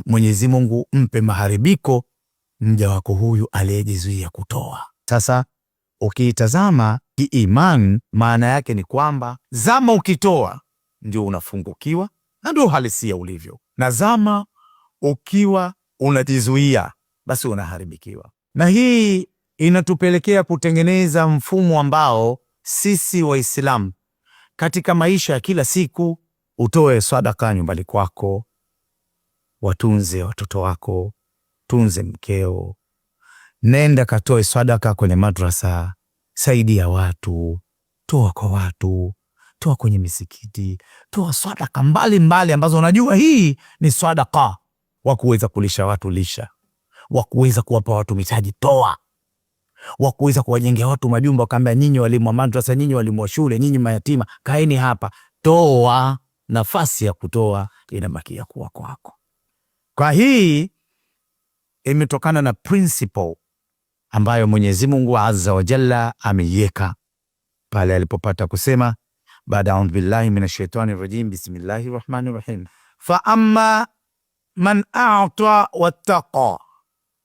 Mwenyezi Mungu mpe maharibiko mja wako huyu aliyejizuia kutoa. Sasa ukiitazama kiimani, maana yake ni kwamba zama ukitoa ndio unafungukiwa, na ndio halisia ulivyo, na zama ukiwa unajizuia basi unaharibikiwa. Na hii inatupelekea kutengeneza mfumo ambao sisi Waislamu katika maisha ya kila siku, utoe sadaka nyumbani kwako, watunze watoto wako, tunze mkeo, nenda katoe sadaka kwenye madrasa, saidia watu, toa kwa watu, toa kwenye misikiti, toa sadaka mbalimbali ambazo unajua hii ni sadaka. Wa kuweza kulisha watu lisha, wa kuweza kuwapa watu mitaji toa, wa kuweza kuwajengea watu majumba, kaambia nyinyi walimu wa madrasa, nyinyi walimu wa shule, nyinyi mayatima, kaeni hapa, toa. Nafasi ya kutoa inabakia kuwa kwako. Kwa hii imetokana na principle ambayo Mwenyezi Mungu Azza wa Jalla ameiweka pale alipopata kusema baada a'udhu billahi minash shaitani rajim bismillahir rahmanir rahim fa amma man a'ta wattaqa